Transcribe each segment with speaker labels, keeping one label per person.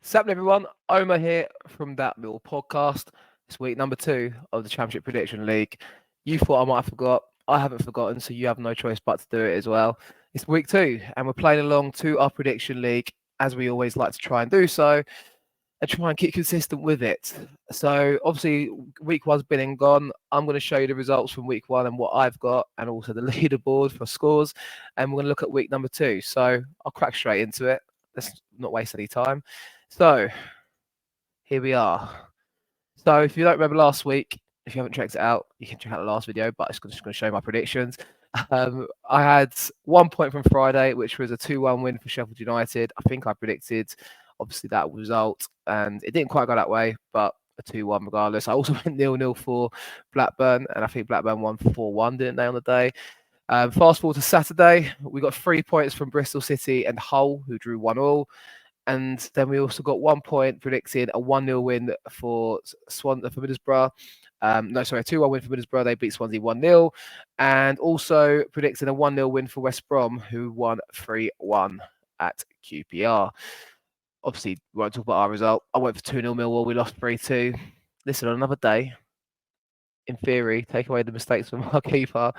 Speaker 1: Sup, everyone? Omar here from That Mill Podcast. It's week number 2 of the Championship Prediction League. You thought I might have forgot. I haven't forgotten, so you have no choice but to do it as well. It's week 2, and we're playing along to our prediction league, as we always like to try and do so, and try and keep consistent with it. So, obviously, week 1's been and gone. I'm going to show you the results from week 1 and what I've got, and also the leaderboard for scores. And we're going to look at week number 2. So, I'll crack straight into it. Let's not waste any time. So, here we are. So if you don't remember last week, if you haven't checked it out, you can check out the last video, but it's just going to show my predictions. I had 1 point from Friday, which was a 2-1 win for Sheffield United. I think I predicted, obviously, that result, and it didn't quite go that way, but a 2-1 regardless. I also went 0-0 for Blackburn, and I think Blackburn won 4-1, didn't they, on the day? Fast forward to Saturday, we got 3 points from Bristol City and Hull, who drew 1-1. And then we also got 1 point predicted a 1-0 win for Middlesbrough. A 2-1 win for Middlesbrough. They beat Swansea 1-0. And also predicted a 1-0 win for West Brom, who won 3-1 at QPR. Obviously, we won't talk about our result. I went for 2-0 Millwall. We lost 3-2. Listen, on another day, in theory, take away the mistakes from our keeper,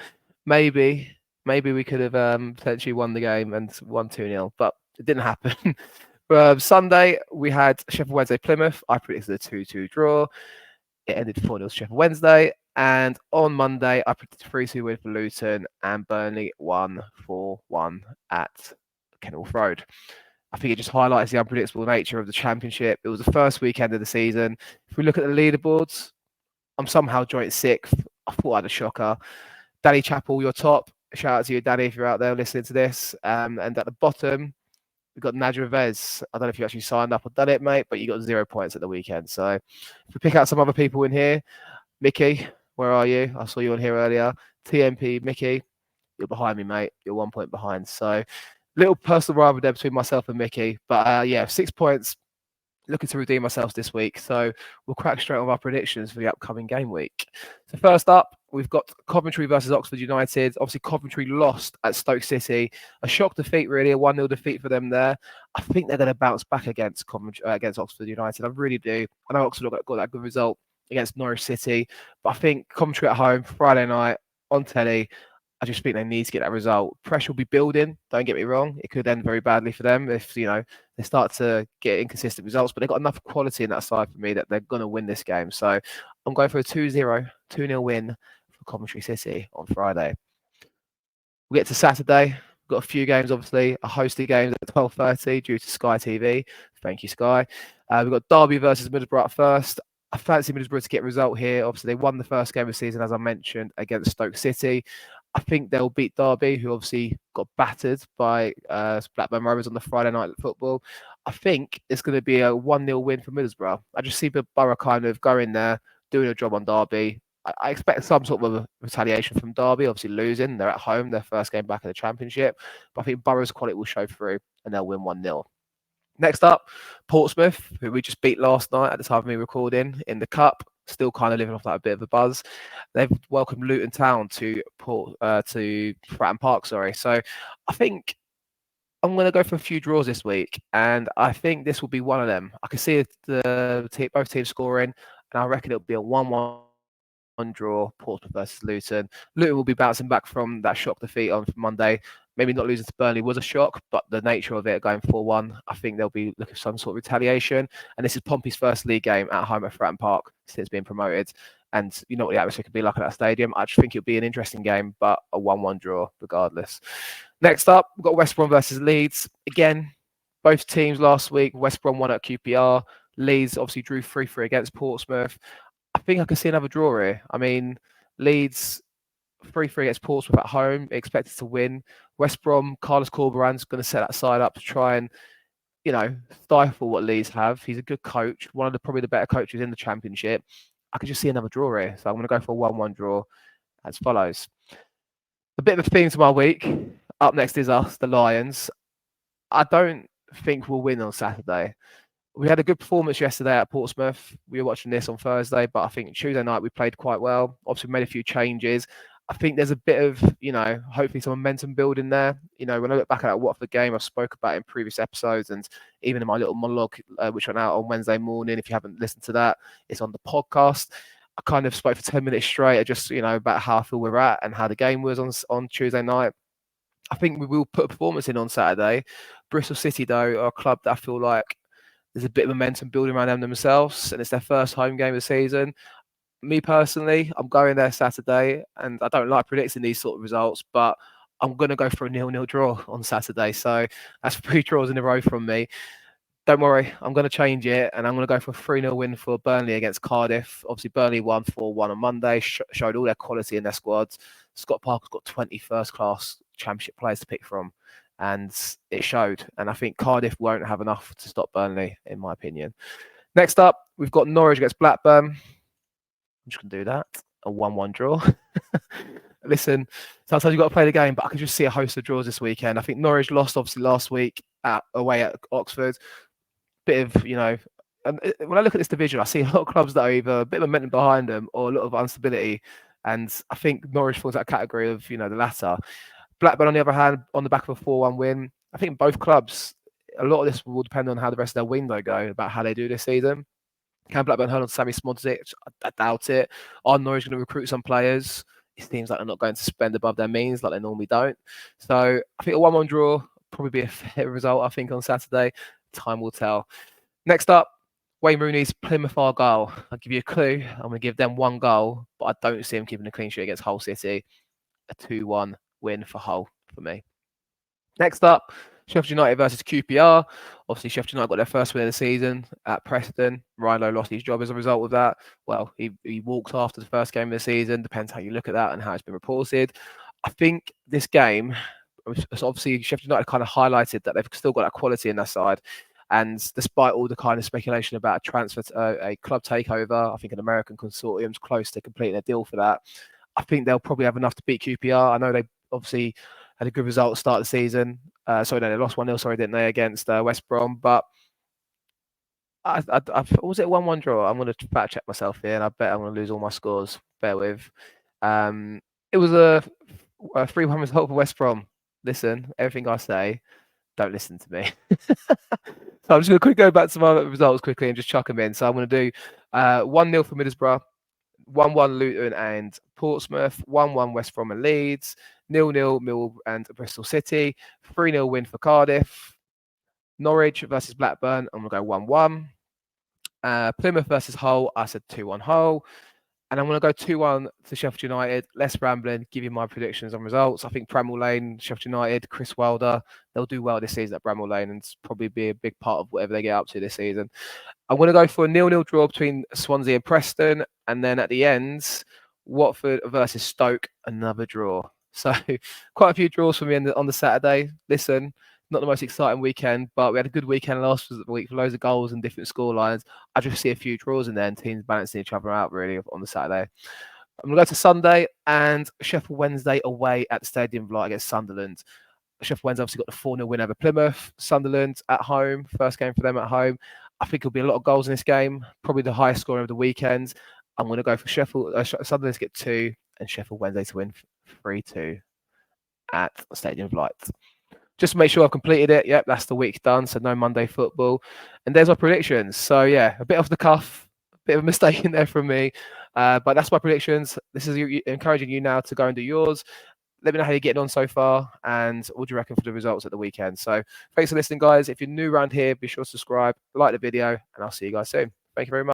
Speaker 1: maybe we could have potentially won the game and won 2-0, but it didn't happen. Sunday, we had Sheffield Wednesday Plymouth. I predicted a 2-2 draw. It ended 4-0 Sheffield Wednesday. And on Monday, I predicted a 3-2 win for Luton, and Burnley won 4-1 at Kenilworth Road. I think it just highlights the unpredictable nature of the Championship. It was the first weekend of the season. If we look at the leaderboards, I'm somehow joint 6th. I thought I had a shocker. Danny Chappell, you're top. Shout out to you, Danny, if you're out there listening to this. And at the bottom, we've got Nadia Revez. I don't know if you actually signed up or done it, mate, but you got 0 points at the weekend. So if we pick out some other people in here, Mickey, where are you? I saw you on here earlier. TMP, Mickey, you're behind me, mate. You're 1 point behind. So little personal rivalry there between myself and Mickey. But 6 points. Looking to redeem ourselves this week. So we'll crack straight on our predictions for the upcoming game week. So first up, we've got Coventry versus Oxford United. Obviously, Coventry lost at Stoke City. A shock defeat, really, a 1-0 defeat for them there. I think they're going to bounce back against Oxford United. I really do. I know Oxford got that good result against Norwich City, but I think Coventry at home, Friday night, on telly, I just think they need to get that result. Pressure will be building. Don't get me wrong. It could end very badly for them if, they start to get inconsistent results. But they've got enough quality in that side for me that they're going to win this game. So I'm going for a 2-0 win for Coventry City on Friday. We get to Saturday. We've got a few games, obviously. A host of games at 12:30 due to Sky TV. Thank you, Sky. We've got Derby versus Middlesbrough at first. I fancy Middlesbrough to get a result here. Obviously, they won the first game of the season, as I mentioned, against Stoke City. I think they'll beat Derby, who obviously got battered by Blackburn Rovers on the Friday night football. I think it's going to be a 1-0 win for Middlesbrough. I just see Borough kind of going there, doing a job on Derby. I expect some sort of a retaliation from Derby, obviously losing. They're at home, their first game back in the Championship. But I think Borough's quality will show through, and they'll win 1-0. Next up, Portsmouth, who we just beat last night at the time of me recording in the Cup. Still kind of living off that a bit of a buzz. They've welcomed Luton Town to Fratton Park. So I think I'm going to go for a few draws this week, and I think this will be one of them. I can see both teams scoring, and I reckon it'll be a 1-1 draw, Portsmouth versus Luton. Luton will be bouncing back from that shock defeat on Monday. Maybe not losing to Burnley was a shock, but the nature of it going 4-1, I think they'll be looking for some sort of retaliation. And this is Pompey's first league game at home at Fratton Park since being promoted. And you know what the atmosphere could be like at that stadium. I just think it'll be an interesting game, but a 1-1 draw regardless. Next up, we've got West Brom versus Leeds. Again, both teams last week, West Brom won at QPR. Leeds obviously drew 3-3 against Portsmouth. I think I can see another draw here. I mean, Leeds 3-3 against Portsmouth at home, expected to win. West Brom, Carlos Corberan's going to set that side up to try and, stifle what Leeds have. He's a good coach, one of probably the better coaches in the Championship. I could just see another draw here. So I'm going to go for a 1-1 draw as follows. A bit of a theme to my week. Up next is us, the Lions. I don't think we'll win on Saturday. We had a good performance yesterday at Portsmouth. We were watching this on Thursday, but I think Tuesday night we played quite well. Obviously, made a few changes. I think there's a bit of, hopefully some momentum building there. When I look back at that Watford game, I spoke about it in previous episodes, and even in my little monologue, which went out on Wednesday morning. If you haven't listened to that, it's on the podcast. I kind of spoke for 10 minutes straight, just, about how I feel we're at and how the game was on Tuesday night. I think we will put a performance in on Saturday. Bristol City, though, are a club that I feel like there's a bit of momentum building around them themselves, and it's their first home game of the season. Me personally, I'm going there Saturday, and I don't like predicting these sort of results, but I'm going to go for a 0-0 draw on Saturday. So that's 3 draws in a row from me. Don't worry, I'm going to change it, and I'm going to go for a 3-0 win for Burnley against Cardiff. Obviously, Burnley won 4-1 on Monday, showed all their quality in their squads. Scott Parker's got 20 first-class Championship players to pick from, and it showed. And I think Cardiff won't have enough to stop Burnley, in my opinion. Next up, we've got Norwich against Blackburn. I'm just going to do that. A 1-1 draw. Listen, sometimes you've got to play the game, but I can just see a host of draws this weekend. I think Norwich lost, obviously, last week away at Oxford. Bit of, and when I look at this division, I see a lot of clubs that are either a bit of momentum behind them or a lot of instability. And I think Norwich falls that category of, the latter. Blackburn, on the other hand, on the back of a 4-1 win. I think both clubs, a lot of this will depend on how the rest of their window go, about how they do this season. Can Blackburn hold on to Sammy Smodzic? I doubt it. Are Norwich going to recruit some players? It seems like they're not going to spend above their means like they normally don't. So I think a 1-1 draw probably be a fair result, I think, on Saturday. Time will tell. Next up, Wayne Rooney's Plymouth Argyle. I'll give you a clue. I'm going to give them 1 goal, but I don't see him keeping a clean sheet against Hull City. A 2-1 win for Hull for me. Next up, Sheffield United versus QPR. Obviously, Sheffield United got their first win of the season at Preston. Ryan Lowe lost his job as a result of that. Well, he walked after the first game of the season. Depends how you look at that and how it's been reported. I think this game, obviously, Sheffield United kind of highlighted that they've still got that quality in their side. And despite all the kind of speculation about a transfer to a club takeover, I think an American consortium's close to completing a deal for that. I think they'll probably have enough to beat QPR. I know they obviously had a good result at the start of the season. They lost 1-0, didn't they, against West Brom? But was it a 1-1 draw? I'm going to fact check myself here, and I bet I'm going to lose all my scores. Bear with. It was a 3-1 result for West Brom. Listen, everything I say, don't listen to me. So I'm just going to go back to my results quickly and just chuck them in. So I'm going to do 1-0 for Middlesbrough, 1-1 Luton and Portsmouth, 1-1 West Brom and Leeds, 0-0 Millwall and Bristol City, 3-0 win for Cardiff, Norwich versus Blackburn, I'm going to go 1-1. Plymouth versus Hull, I said 2-1 Hull. And I'm going to go 2-1 to Sheffield United. Less rambling, give you my predictions on results. I think Bramall Lane, Sheffield United, Chris Wilder, they'll do well this season at Bramall Lane and probably be a big part of whatever they get up to this season. I'm going to go for a 0-0 draw between Swansea and Preston. And then at the end, Watford versus Stoke, another draw. So quite a few draws for me on the Saturday. Listen, not the most exciting weekend, but we had a good weekend last week for loads of goals and different score lines. I just see a few draws in there and teams balancing each other out really on the Saturday. I'm going to go to Sunday and Sheffield Wednesday away at the Stadium of Light against Sunderland. Sheffield Wednesday obviously got the 4-0 win over Plymouth. Sunderland at home, first game for them at home. I think there'll be a lot of goals in this game, probably the highest scoring of the weekend. I'm going to go for Sunderland to get 2 and Sheffield Wednesday to win 3-2 at the Stadium of Light. Just to make sure I've completed it. Yep, that's the week done. So no Monday football. And there's my predictions. So yeah, a bit off the cuff, a bit of a mistake in there from me. But that's my predictions. This is encouraging you now to go and do yours. Let me know how you're getting on so far and what do you reckon for the results at the weekend. So thanks for listening, guys. If you're new around here, be sure to subscribe, like the video, and I'll see you guys soon. Thank you very much.